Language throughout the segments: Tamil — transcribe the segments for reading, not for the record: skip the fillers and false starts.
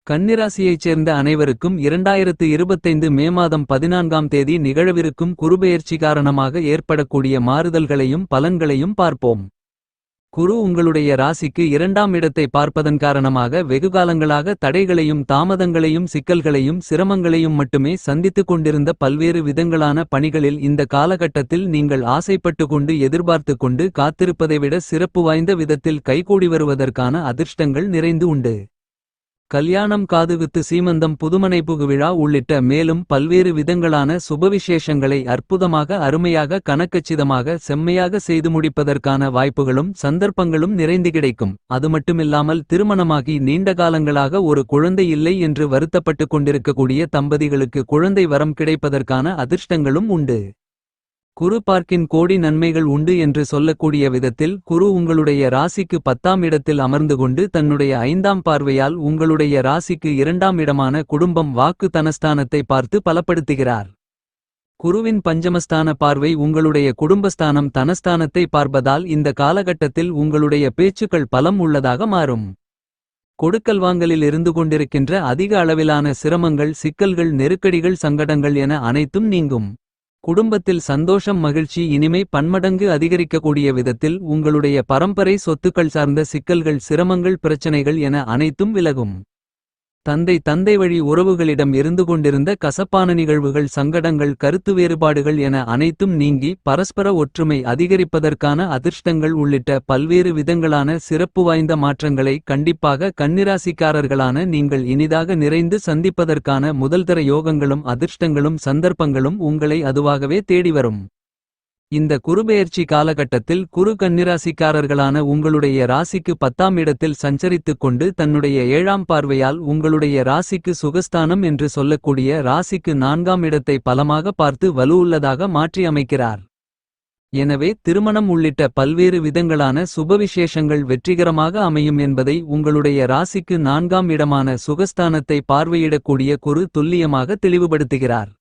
கன்னிராசியைச் சேர்ந்த அனைவருக்கும் 2025 மே மாதம் 14ஆம் தேதி நிகழவிருக்கும் குருபெயர்ச்சி காரணமாக ஏற்படக்கூடிய மாறுதல்களையும் பலன்களையும் பார்ப்போம். குரு உங்களுடைய ராசிக்கு 2ஆம் இடத்தை பார்ப்பதன் காரணமாக வெகுகாலங்களாக தடைகளையும் தாமதங்களையும் சிக்கல்களையும் சிரமங்களையும் மட்டுமே சந்தித்துக் கொண்டிருந்த பல்வேறு விதங்களான பணிகளில் இந்த காலகட்டத்தில் நீங்கள் ஆசைப்பட்டு கொண்டு எதிர்பார்த்து கொண்டு காத்திருப்பதை விட சிறப்பு வாய்ந்த விதத்தில் கைகூடி வருவதற்கான அதிர்ஷ்டங்கள் நிறைந்து உண்டு. கல்யாணம், காதுகுத்து, சீமந்தம், புதுமனை புகுவிழா உள்ளிட்ட மேலும் பல்வேறு விதங்களான சுபவிசேஷங்களை அற்புதமாக அருமையாக கணக்கச்சிதமாக செம்மையாக செய்து முடிப்பதற்கான வாய்ப்புகளும் சந்தர்ப்பங்களும் நிறைந்து கிடைக்கும். அது மட்டுமில்லாமல் திருமணமாகி நீண்ட காலங்களாக ஒரு குழந்தை இல்லை என்று வருத்தப்பட்டு கொண்டிருக்கக்கூடிய தம்பதிகளுக்கு குழந்தை வரம் கிடைப்பதற்கான அதிர்ஷ்டங்களும் உண்டு. குரு பார்க்கின் கோடி நன்மைகள் உண்டு என்று சொல்லக்கூடிய விதத்தில் குரு உங்களுடைய ராசிக்கு 10ஆம் இடத்தில் அமர்ந்து கொண்டு தன்னுடைய 5ஆம் பார்வையால் உங்களுடைய ராசிக்கு 2ஆம் இடமான குடும்பம் வாக்கு தனஸ்தானத்தை பார்த்து பலப்படுத்துகிறார். குருவின் பஞ்சமஸ்தான பார்வை உங்களுடைய குடும்பஸ்தானம் தனஸ்தானத்தை பார்ப்பதால் இந்த காலகட்டத்தில் உங்களுடைய பேச்சுக்கள் பலம் உள்ளதாக மாறும். கொடுக்கல் வாங்கலில் இருந்து கொண்டிருக்கின்ற அதிக அளவிலான சிரமங்கள், சிக்கல்கள், நெருக்கடிகள், சங்கடங்கள் என அனைத்தும் நீங்கும். குடும்பத்தில் சந்தோஷம், மகிழ்ச்சி, இனிமை பன்மடங்கு அதிகரிக்கக்கூடிய விதத்தில் உங்களுடைய பரம்பரை சொத்துக்கள் சார்ந்த சிக்கல்கள், சிரமங்கள், பிரச்சனைகள் என அனைத்தும் விலகும். தந்தை வழி உறவுகளிடம் இருந்து கொண்டிருந்த கசப்பான நிகழ்வுகள், சங்கடங்கள், கருத்து வேறுபாடுகள் என அனைத்தும் நீங்கி பரஸ்பர ஒற்றுமை அதிகரிப்பதற்கான அதிர்ஷ்டங்கள் உள்ளிட்ட பல்வேறு விதங்களான சிறப்பு வாய்ந்த மாற்றங்களை கண்டிப்பாக கன்னிராசிக்காரர்களான நீங்கள் இனிதாக நிறைந்து சந்திப்பதற்கான முதல்தர யோகங்களும் அதிர்ஷ்டங்களும் சந்தர்ப்பங்களும் உங்களை அதுவாகவே தேடி வரும். இந்த குருபெயர்ச்சி காலகட்டத்தில் குரு கன்னிராசிக்காரர்களான உங்களுடைய ராசிக்கு 10ஆம் இடத்தில் சஞ்சரித்துக் கொண்டு தன்னுடைய 7ஆம் பார்வையால் உங்களுடைய ராசிக்கு சுகஸ்தானம் என்று சொல்லக்கூடிய ராசிக்கு 4ஆம் இடத்தை பலமாக பார்த்து வலுவுள்ளதாக மாற்றி அமைக்கிறார். எனவே திருமணம் உள்ளிட்ட பல்வேறு விதங்களான சுபவிசேஷங்கள் வெற்றிகரமாக அமையும் என்பதை உங்களுடைய ராசிக்கு 4ஆம் இடமான சுகஸ்தானத்தை பார்வையிடக்கூடிய குரு துல்லியமாக தெளிவுபடுத்துகிறார்.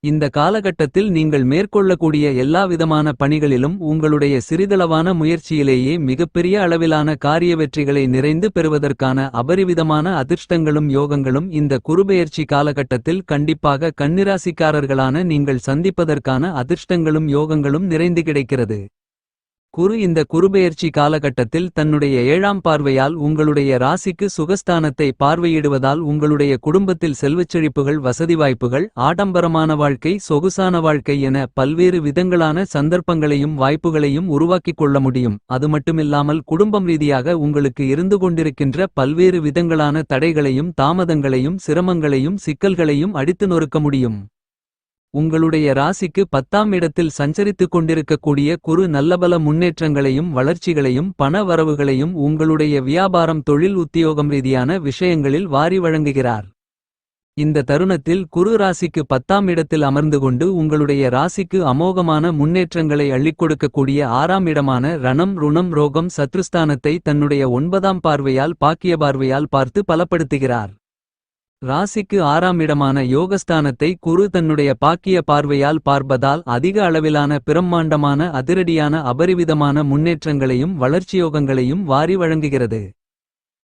இந்த காலகட்டத்தில் நீங்கள் மேற்கொள்ளக்கூடிய எல்லா விதமான பணிகளிலும் உங்களுடைய சிறிதளவான முயற்சியிலேயே மிகப்பெரிய அளவிலான காரிய வெற்றிகளை நிறைந்து பெறுவதற்கான அபரிவிதமான அதிர்ஷ்டங்களும் யோகங்களும் இந்த குருபெயர்ச்சி காலகட்டத்தில் கண்டிப்பாக கன்னிராசிக்காரர்களான நீங்கள் சந்திப்பதற்கான அதிர்ஷ்டங்களும் யோகங்களும் நிறைந்து கிடைக்கிறது. குரு இந்த குருபெயர்ச்சி காலகட்டத்தில் தன்னுடைய 7ஆம் பார்வையால் உங்களுடைய ராசிக்கு சுகஸ்தானத்தை பார்வையிடுவதால் உங்களுடைய குடும்பத்தில் செல்வச்செழிப்புகள், வசதி வாய்ப்புகள், ஆடம்பரமான வாழ்க்கை, சொகுசான வாழ்க்கை என பல்வேறு விதங்களான சந்தர்ப்பங்களையும் வாய்ப்புகளையும் உருவாக்கிக் கொள்ள முடியும். அது மட்டுமில்லாமல் குடும்பம் ரீதியாக உங்களுக்கு இருந்து கொண்டிருக்கின்ற பல்வேறு விதங்களான தடைகளையும் தாமதங்களையும் சிரமங்களையும் சிக்கல்களையும் அடித்து நொறுக்க முடியும். உங்களுடைய ராசிக்கு 10ஆம் இடத்தில் சஞ்சரித்துக் கொண்டிருக்கக்கூடிய குரு நல்லபல முன்னேற்றங்களையும் வளர்ச்சிகளையும் பண வரவுகளையும் உங்களுடைய வியாபாரம், தொழில், உத்தியோகம் ரீதியான விஷயங்களில் வாரி வழங்குகிறார். இந்த தருணத்தில் குரு ராசிக்கு 10ஆம் இடத்தில் அமர்ந்து கொண்டு உங்களுடைய ராசிக்கு அமோகமான முன்னேற்றங்களை அள்ளிக் கொடுக்கக்கூடிய 6ஆம் இடமான ரணம், ருணம், ரோகம், சத்ருஸ்தானத்தை தன்னுடைய 9ஆம் பார்வையால் பாக்கிய பார்வையால் பார்த்து பலப்படுத்துகிறார். ராசிக்கு 6ஆம் இடமான யோகஸ்தானத்தை குரு தன்னுடைய பாக்கிய பார்வையால் பார்ப்பதால் அதிக அளவிலான பிரம்மாண்டமான அதிரடியான அபரிவிதமான முன்னேற்றங்களையும் வளர்ச்சியோகங்களையும் வாரி வழங்குகிறது.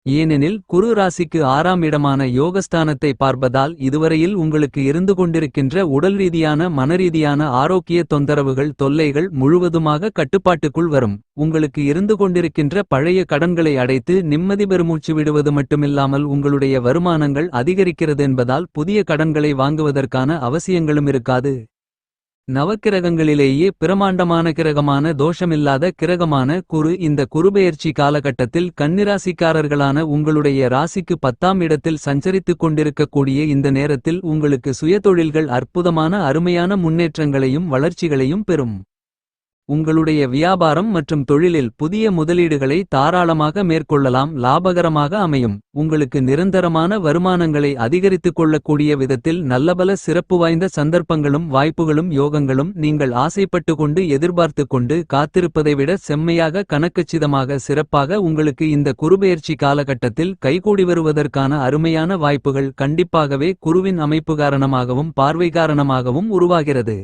ஏனெனில் குரு ராசிக்கு 6ஆம் இடமான யோகஸ்தானத்தை பார்ப்பதால் இதுவரையில் உங்களுக்கு இருந்து கொண்டிருக்கின்ற உடல் ரீதியான மனரீதியான ஆரோக்கிய தொந்தரவுகள், தொல்லைகள் முழுவதுமாக கட்டுப்பாட்டுக்குள் வரும். உங்களுக்கு இருந்து கொண்டிருக்கின்ற பழைய கடன்களை அடைத்து நிம்மதி பெருமூச்சு விடுவது மட்டுமில்லாமல் உங்களுடைய வருமானங்கள் அதிகரிக்கிறது என்பதால் புதிய கடன்களை வாங்குவதற்கான அவசியங்களும் இருக்காது. நவக்கிரகங்களிலேயே பிரமாண்டமான கிரகமான தோஷமில்லாத கிரகமான குரு இந்த குருபெயர்ச்சி காலகட்டத்தில் கன்னிராசிக்காரர்களான உங்களுடைய ராசிக்கு 10ஆம் இடத்தில் சஞ்சரித்துக் கொண்டிருக்கக்கூடிய இந்த நேரத்தில் உங்களுக்கு சுயதொழில்கள் அற்புதமான அருமையான முன்னேற்றங்களையும் வளர்ச்சிகளையும் பெறும். உங்களுடைய வியாபாரம் மற்றும் தொழிலில் புதிய முதலீடுகளை தாராளமாக மேற்கொள்ளலாம். லாபகரமாக அமையும். உங்களுக்கு நிரந்தரமான வருமானங்களை அதிகரித்துக் கொள்ளக்கூடிய விதத்தில் நல்லபல சிறப்பு வாய்ந்த சந்தர்ப்பங்களும் வாய்ப்புகளும் யோகங்களும் நீங்கள் ஆசைப்பட்டு கொண்டு எதிர்பார்த்து கொண்டு காத்திருப்பதை விட செம்மையாக கணக்கச்சிதமாக சிறப்பாக உங்களுக்கு இந்த குருபெயர்ச்சி காலகட்டத்தில் கைகூடி வருவதற்கான அருமையான வாய்ப்புகள் கண்டிப்பாகவே குருவின் அமைப்பு காரணமாகவும் பார்வை காரணமாகவும் உருவாகிறது.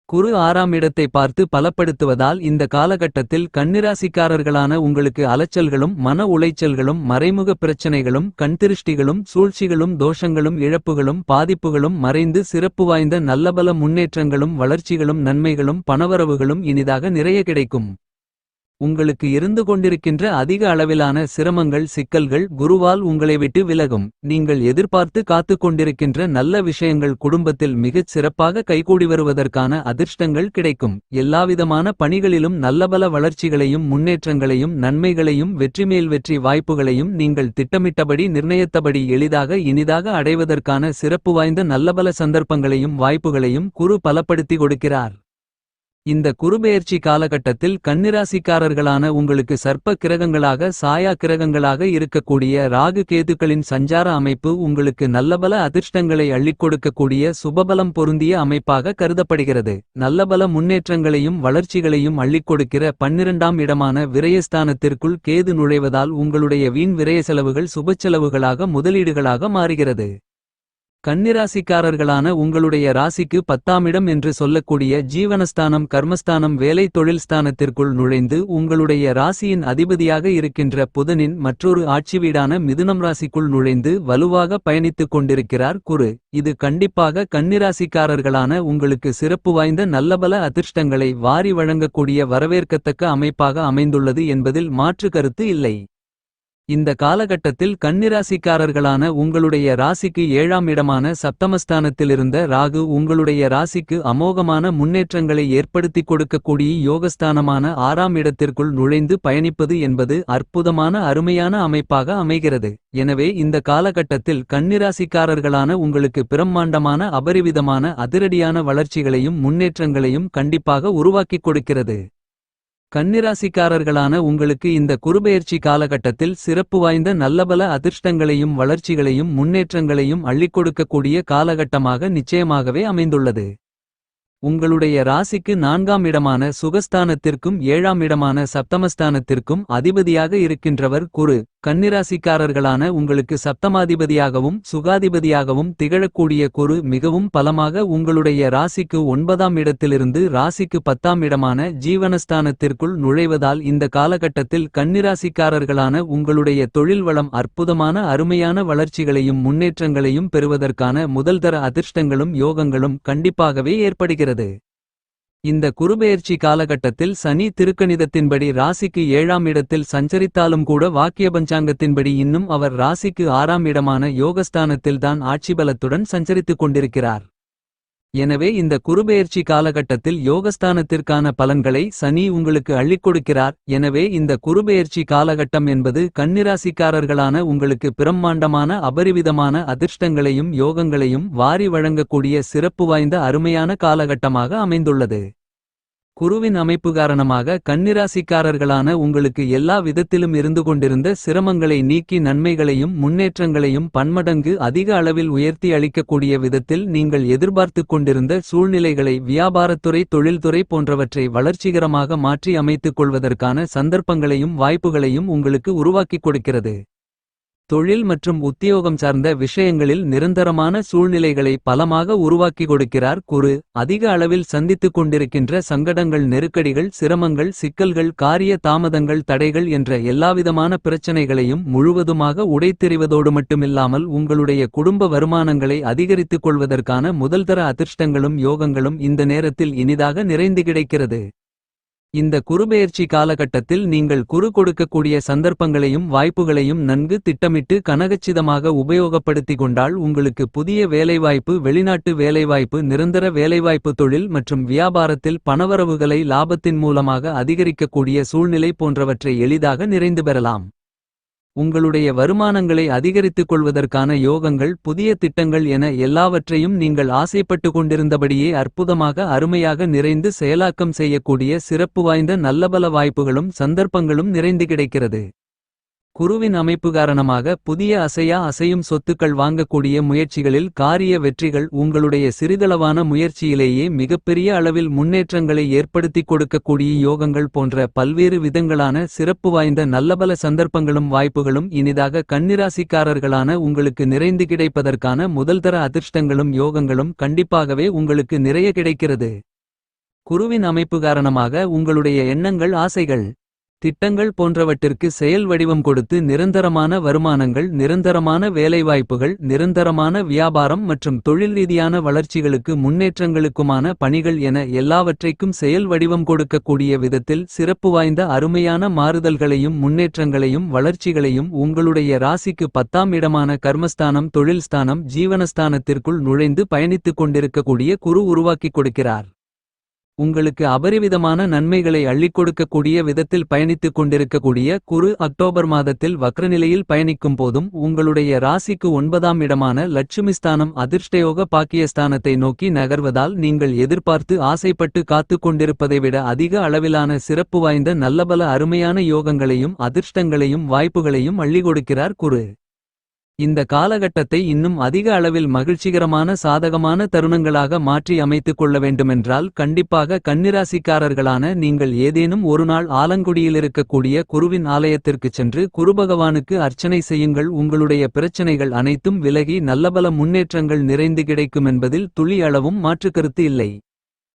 குரு 6ஆம் இடத்தை பார்த்து பலப்படுத்துவதால் இந்த காலகட்டத்தில் கன்னிராசிக்காரர்களான உங்களுக்கு அலைச்சல்களும் மன உளைச்சல்களும் மறைமுக பிரச்சனைகளும் கண்திருஷ்டிகளும் சூழ்ச்சிகளும் தோஷங்களும் இழப்புகளும் பாதிப்புகளும் மறைந்து சிறப்பு வாய்ந்த நல்லபல முன்னேற்றங்களும் வளர்ச்சிகளும் நன்மைகளும் பணவரவுகளும் இனிதாக நிறைய கிடைக்கும். உங்களுக்கு இருந்து கொண்டிருக்கின்ற அதிக அளவிலான சிரமங்கள் சிக்கல்கள் குருவால் உங்களை விட்டு விலகும். நீங்கள் எதிர்பார்த்து காத்து கொண்டிருக்கின்ற நல்ல விஷயங்கள் குடும்பத்தில் மிகச் சிறப்பாக கைகூடி வருவதற்கான அதிர்ஷ்டங்கள் கிடைக்கும். எல்லாவிதமான பணிகளிலும் நல்லபல வளர்ச்சிகளையும் முன்னேற்றங்களையும் நன்மைகளையும் வெற்றிமேல் வெற்றி வாய்ப்புகளையும் நீங்கள் திட்டமிட்டபடி நிர்ணயித்தபடி எளிதாக இனிதாக அடைவதற்கான சிறப்பு வாய்ந்த நல்லபல சந்தர்ப்பங்களையும் வாய்ப்புகளையும் குரு பலப்படுத்தி கொடுக்கிறார். இந்த குருபெயர்ச்சி காலகட்டத்தில் கன்னிராசிக்காரர்களான உங்களுக்கு சர்ப்ப கிரகங்களாக சாயா கிரகங்களாக இருக்கக்கூடிய ராகு கேதுக்களின் சஞ்சார அமைப்பு உங்களுக்கு நல்லபல அதிர்ஷ்டங்களை அள்ளிக் கொடுக்கக்கூடிய சுபபலம் பொருந்திய அமைப்பாக கருதப்படுகிறது. நல்லபல முன்னேற்றங்களையும் வளர்ச்சிகளையும் அள்ளிக் கொடுக்கிற 12ஆம் இடமான விரயஸ்தானத்திற்குள் கேது நுழைவதால் உங்களுடைய வீண் விரய செலவுகள் சுபச்செலவுகளாக முதலீடுகளாக மாறுகிறது. கன்னிராசிக்காரர்களான உங்களுடைய ராசிக்கு 10ஆம் இடம் என்று சொல்லக்கூடிய ஜீவனஸ்தானம் கர்மஸ்தானம் வேலை தொழில் ஸ்தானத்திற்குள் நுழைந்து உங்களுடைய ராசியின் அதிபதியாக இருக்கின்ற புதனின் மற்றொரு ஆட்சி வீடான மிதுனம் ராசிக்குள் நுழைந்து வலுவாக பயணித்துக் கொண்டிருக்கிறார் குரு. இது கண்டிப்பாக கன்னிராசிக்காரர்களான உங்களுக்கு சிறப்பு வாய்ந்த நல்லபல அதிர்ஷ்டங்களை வாரி வழங்கக்கூடிய வரவேற்கத்தக்க அமைப்பாக அமைந்துள்ளது என்பதில் மாற்று கருத்து இல்லை. இந்த காலகட்டத்தில் கன்னிராசிக்காரர்களான உங்களுடைய ராசிக்கு 7ஆம் இடமான சப்தமஸ்தானத்திலிருந்த ராகு உங்களுடைய ராசிக்கு அமோகமான முன்னேற்றங்களை ஏற்படுத்திக் கொடுக்கக்கூடிய யோகஸ்தானமான 6ஆம் இடத்திற்குள் நுழைந்து பயணிப்பது என்பது அற்புதமான அருமையான அமைப்பாக அமைகிறது. எனவே இந்த காலகட்டத்தில் கன்னிராசிக்காரர்களான உங்களுக்கு பிரம்மாண்டமான அபரிவிதமான அதிரடியான வளர்ச்சிகளையும் முன்னேற்றங்களையும் கண்டிப்பாக உருவாக்கிக் கொடுக்கிறது. கன்னிராசிக்காரர்களான உங்களுக்கு இந்த குருபெயர்ச்சி காலகட்டத்தில் சிறப்பு வாய்ந்த நல்லபல அதிர்ஷ்டங்களையும் வளர்ச்சிகளையும் முன்னேற்றங்களையும் அள்ளிக் கொடுக்கக்கூடிய காலகட்டமாக நிச்சயமாகவே அமைந்துள்ளது. உங்களுடைய ராசிக்கு 4ஆம் இடமான சுகஸ்தானத்திற்கும் 7ஆம் இடமான சப்தமஸ்தானத்திற்கும் அதிபதியாக இருக்கின்றவர் குரு. கன்னிராசிக்காரர்களான உங்களுக்கு சப்தமாதிபதியாகவும் சுகாதிபதியாகவும் திகழக்கூடிய குரு மிகவும் பலமாக உங்களுடைய ராசிக்கு 9ஆம் இடத்திலிருந்து ராசிக்கு 10ஆம் இடமான ஜீவனஸ்தானத்திற்குள் நுழைவதால் இந்த காலகட்டத்தில் கன்னிராசிக்காரர்களான உங்களுடைய தொழில் வளம் அற்புதமான அருமையான வளர்ச்சிகளையும் முன்னேற்றங்களையும் பெறுவதற்கான முதல்தர அதிர்ஷ்டங்களும் யோகங்களும் கண்டிப்பாகவே ஏற்படுகிறது. இந்த குருபெயர்ச்சி காலகட்டத்தில் சனி திருக்கணிதத்தின்படி ராசிக்கு 7ஆம் இடத்தில் சஞ்சரித்தாலும் கூட வாக்கிய பஞ்சாங்கத்தின்படி இன்னும் அவர் ராசிக்கு 6ஆம் இடமான யோகஸ்தானத்தில்தான் ஆட்சிபலத்துடன் சஞ்சரித்துக் கொண்டிருக்கிறார். எனவே இந்த குருபெயர்ச்சி காலகட்டத்தில் யோகஸ்தானத்திற்கான பலன்களை சனி உங்களுக்கு அள்ளிக் கொடுக்கிறார். எனவே இந்த குருபெயர்ச்சி காலகட்டம் என்பது கன்னிராசிக்காரர்களான உங்களுக்கு பிரம்மாண்டமான அபரிவிதமான அதிர்ஷ்டங்களையும் யோகங்களையும் வாரி வழங்கக்கூடிய சிறப்பு வாய்ந்த அருமையான காலகட்டமாக அமைந்துள்ளது. குருவின் அமைப்பு காரணமாக கன்னிராசிக்காரர்களான உங்களுக்கு எல்லா விதத்திலும் இருந்து கொண்டிருந்த சிரமங்களை நீக்கி நன்மைகளையும் முன்னேற்றங்களையும் பன்மடங்கு அதிக அளவில் உயர்த்தி அளிக்கக்கூடிய விதத்தில் நீங்கள் எதிர்பார்த்துக் கொண்டிருந்த சூழ்நிலைகளை வியாபாரத்துறை தொழில்துறை போன்றவற்றை வளர்ச்சிகரமாக மாற்றி அமைத்துக் கொள்வதற்கான சந்தர்ப்பங்களையும் வாய்ப்புகளையும் உங்களுக்கு உருவாக்கிக் கொடுக்கிறது. தொழில் மற்றும் உத்தியோகம் சார்ந்த விஷயங்களில் நிரந்தரமான சூழ்நிலைகளை பலமாக உருவாக்கி கொடுக்கிறார் குரு. அதிக அளவில் சந்தித்துக் கொண்டிருக்கின்ற சங்கடங்கள் நெருக்கடிகள் சிரமங்கள் சிக்கல்கள் காரிய தாமதங்கள் தடைகள் என்ற எல்லாவிதமான பிரச்சனைகளையும் முழுவதுமாக உடைத்தெறிவதோடு மட்டுமில்லாமல் உங்களுடைய குடும்ப வருமானங்களை அதிகரித்துக் கொள்வதற்கான முதல்தர அதிர்ஷ்டங்களும் யோகங்களும் இந்த நேரத்தில் இனிதாக நிறைந்து கிடைக்கிறது. இந்த குருபெயர்ச்சி காலகட்டத்தில் நீங்கள் குரு கொடுக்கக்கூடிய சந்தர்ப்பங்களையும் வாய்ப்புகளையும் நன்கு திட்டமிட்டு கனகச்சிதமாக உபயோகப்படுத்திக் கொண்டால் உங்களுக்கு புதிய வேலைவாய்ப்பு வெளிநாட்டு வேலைவாய்ப்பு நிரந்தர வேலைவாய்ப்பு தொழில் மற்றும் வியாபாரத்தில் பணவரவுகளை லாபத்தின் மூலமாக அதிகரிக்கக்கூடிய சூழ்நிலை போன்றவற்றை எளிதாக நிறைந்து பெறலாம். உங்களுடைய வருமானங்களை அதிகரித்துக் கொள்வதற்கான யோகங்கள் புதிய திட்டங்கள் என எல்லாவற்றையும் நீங்கள் ஆசைப்பட்டு கொண்டிருந்தபடியே அற்புதமாக அருமையாக நிறைந்து செயலாக்கம் செய்யக்கூடிய சிறப்பு வாய்ந்த நல்லபல வாய்ப்புகளும் சந்தர்ப்பங்களும் நிறைந்து கிடைக்கிறது. குருவின் அமைப்பு காரணமாக புதிய அசையும் சொத்துக்கள் வாங்கக்கூடிய முயற்சிகளில் காரிய வெற்றிகள் உங்களுடைய சிறிதளவான முயற்சியிலேயே மிகப்பெரிய அளவில் முன்னேற்றங்களை ஏற்படுத்திக் கொடுக்கக்கூடிய யோகங்கள் போன்ற பல்வேறு விதங்களான சிறப்பு வாய்ந்த நல்லபல சந்தர்ப்பங்களும் வாய்ப்புகளும் இனிதாக கன்னிராசிக்காரர்களான உங்களுக்கு நிறைந்து கிடைப்பதற்கான முதல்தர அதிர்ஷ்டங்களும் யோகங்களும் கண்டிப்பாகவே உங்களுக்கு நிறைய கிடைக்கிறது. குருவின் அமைப்பு காரணமாக உங்களுடைய எண்ணங்கள் ஆசைகள் திட்டங்கள் போன்றவற்றிற்கு செயல் வடிவம் கொடுத்து நிரந்தரமான வருமானங்கள் நிரந்தரமான வேலைவாய்ப்புகள் நிரந்தரமான வியாபாரம் மற்றும் தொழில் ரீதியான வளர்ச்சிகளுக்கு முன்னேற்றங்களுக்குமான பணிகள் என எல்லாவற்றைக்கும் செயல் வடிவம் கொடுக்கக்கூடிய விதத்தில் சிறப்பு வாய்ந்த அருமையான மாறுதல்களையும் முன்னேற்றங்களையும் வளர்ச்சிகளையும் உங்களுடைய ராசிக்கு 10ஆம் இடமான கர்மஸ்தானம் தொழில்ஸ்தானம் ஜீவனஸ்தானத்திற்குள் நுழைந்து பயணித்துக் கொண்டிருக்கக்கூடிய குரு உருவாக்கிக் கொடுக்கிறார். உங்களுக்கு அபரிவிதமான நன்மைகளை அள்ளிக் கொடுக்கக்கூடிய விதத்தில் பயணித்துக் கொண்டிருக்கக்கூடிய குரு அக்டோபர் மாதத்தில் வக்ரநிலையில் பயணிக்கும் போதும் உங்களுடைய ராசிக்கு 9ஆம் இடமான லட்சுமிஸ்தானம் அதிர்ஷ்டயோக பாக்கியஸ்தானத்தை நோக்கி நகர்வதால் நீங்கள் எதிர்பார்த்து ஆசைப்பட்டு காத்துக் கொண்டிருப்பதை விட அதிக அளவிலான சிறப்பு வாய்ந்த நல்லபல அருமையான யோகங்களையும் அதிர்ஷ்டங்களையும் வாய்ப்புகளையும் அள்ளி கொடுக்கிறார் குரு. இந்த காலகட்டத்தை இன்னும் அதிக அளவில் மகிழ்ச்சிகரமான சாதகமான தருணங்களாக மாற்றி அமைத்துக் கொள்ள வேண்டுமென்றால் கண்டிப்பாக கன்னிராசிக்காரர்களான நீங்கள் ஏதேனும் ஒரு நாள் ஆலங்குடியிலிருக்கக்கூடிய குருவின் ஆலயத்திற்குச் சென்று குருபகவானுக்கு அர்ச்சனை செய்யுங்கள். உங்களுடைய பிரச்சனைகள் அனைத்தும் விலகி நல்லபல முன்னேற்றங்கள் நிறைந்து கிடைக்குமென்பதில் துளி அளவும் மாற்றுக்கருத்து இல்லை.